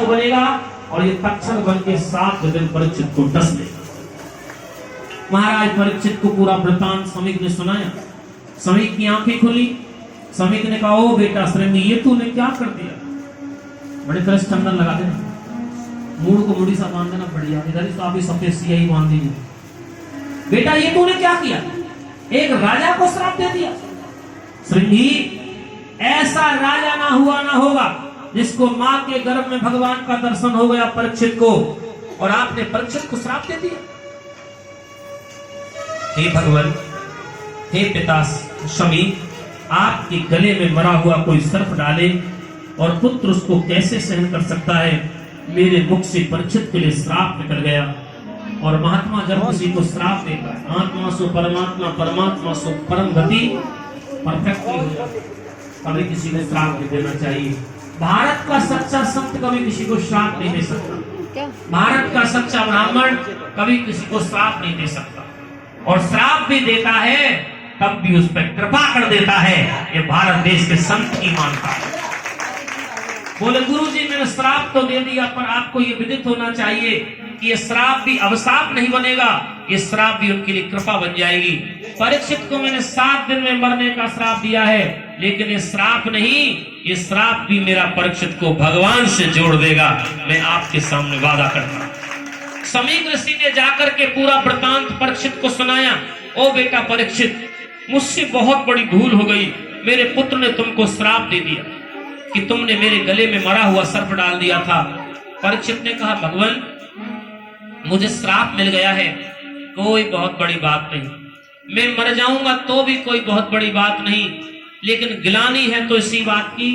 तक्षक बनेगा और ये तक्षक बन के 7 दिन परीक्षित को डस देगा। महाराज परीक्षित को पूरा वृतांत समीक ने सुनाया। समीक की आंखें खुली। समीक ने कहा, ओ बेटा श्रृंगी, ये तूने क्या कर दिया? बड़े तरह से चंदन लगा देना, मूड को मुड़ी सा बांध देना, बढ़िया इधर ही तो सफेद सिया ही बांध दीजिए। बेटा ये तूने क्या किया? एक राजा को श्राप दे दिया। श्रृंगी, ऐसा राजा ना हुआ ना होगा जिसको मां के गर्भ में भगवान का दर्शन हो गया परीक्षित को, और आपने परीक्षित को श्राप दे दिया। हे भगवान, हे पिता शमी, आपके गले में मरा हुआ कोई सर्प डाले और पुत्र उसको कैसे सहन कर सकता है? मेरे मुख से परीक्षित के लिए श्राप निकल गया। और महात्मा जब किसी को श्राप देता है, आत्मा सो परमात्मा, परमात्मा सो परम गति, परफेक्ट हो जाता, कभी किसी को श्राप नहीं देना चाहिए। भारत का सच्चा संत कभी किसी को श्राप नहीं दे सकता। भारत का सच्चा ब्राह्मण कभी किसी को श्राप नहीं दे सकता, और श्राप भी देता है तब भी उस पर कृपा कर देता है। ये भारत देश के संत की मानता है। बोले गुरुजी, मैंने श्राप तो दे दिया, पर आपको ये विदित होना चाहिए कि ये श्राप भी अभिशाप नहीं बनेगा, ये श्राप भी उनके लिए कृपा बन जाएगी। परीक्षित को मैंने 7 दिन में मरने का श्राप दिया है, लेकिन ये श्राप नहीं, ये श्राप भी मेरा परीक्षित को भगवान से जोड़ देगा। मैं आपके सामने वादा करता हूं। समीक ऋषि ने जाकर के पूरा वृतांत परीक्षित को सुनाया। ओ बेटा परीक्षित, मुझसे बहुत बड़ी भूल हो गई। मेरे पुत्र ने तुमको श्राप दे दिया कि तुमने मेरे गले में मरा हुआ सर्प डाल दिया था। परीक्षित ने कहा, भगवान, मुझे श्राप मिल गया है, कोई बहुत बड़ी बात नहीं। मैं मर जाऊंगा तो भी कोई बहुत बड़ी बात नहीं, लेकिन गिलानी है तो इसी बात की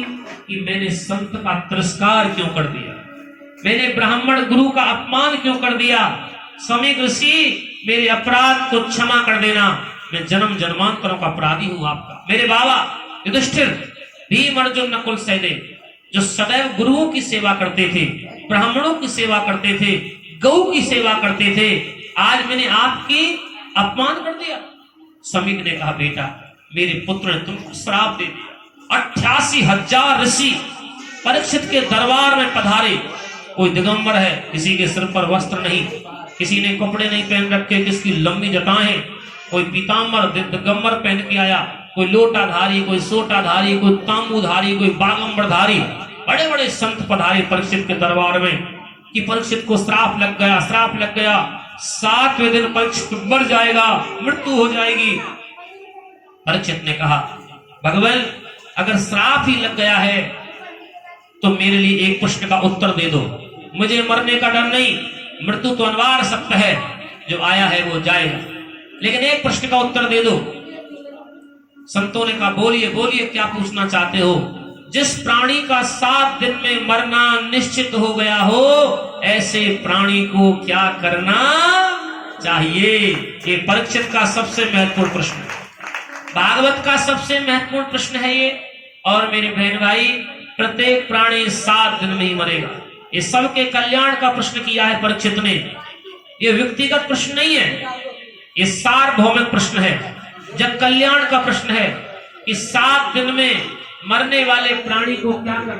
कि मैंने संत का तिरस्कार क्यों कर दिया, मैंने ब्राह्मण गुरु का अपमान क्यों कर दिया। समीक ऋषि, मेरे अपराध को क्षमा कर देना। मैं जन्म जन्मांतरों का अपराधी हूं आपका। मेरे बाबा युधिष्ठिर, भीम, अर्जुन, नकुल, सहदेव, जो सदैव गुरुओं की सेवा करते थे, ब्राह्मणों की सेवा करते थे, गौ की सेवा करते थे, आज मैंने आपकी अपमान कर दिया। समीक ने कहा, बेटा, मेरे पुत्र ने तुमको श्राप दे दिया। 88,000 ऋषि परीक्षित के दरबार में पधारे। कोई दिगंबर है, किसी के सिर पर वस्त्र नहीं, किसी ने कपड़े नहीं पहन रखे, किसकी लंबी जटाएं, कोई पीताम्बर दिगंबर पहन के आया, कोई लोटाधारी, कोई सोटाधारी, कोई तांबूधारी, कोई बागंबरधारी, बड़े बड़े संत पधारे परीक्षित के दरबार में कि परीक्षित को श्राप लग गया, श्राप लग गया, 7वें दिन परीक्षित मर जाएगा, मृत्यु हो जाएगी। परीक्षित ने कहा, भगवान, अगर श्राप ही लग गया है तो मेरे लिए एक प्रश्न का उत्तर दे दो। मुझे मरने का डर नहीं, मृत्यु तो अनिवार्य सत्य है, जो आया है वो जाएगा, लेकिन एक प्रश्न का उत्तर दे दो। संतों ने कहा, बोलिए बोलिए, क्या पूछना चाहते हो? जिस प्राणी का 7 दिन में मरना निश्चित हो गया हो, ऐसे प्राणी को क्या करना चाहिए? ये परीक्षित का सबसे महत्वपूर्ण प्रश्न है, भागवत का सबसे महत्वपूर्ण प्रश्न है ये। और मेरे बहन भाई, प्रत्येक प्राणी 7 दिन में ही मरेगा। ये सबके कल्याण का प्रश्न किया है परीक्षित ने। ये व्यक्तिगत प्रश्न नहीं है, ये सार्वभौमिक प्रश्न है, जग कल्याण का प्रश्न है कि 7 दिन में मरने वाले प्राणी को क्या करना।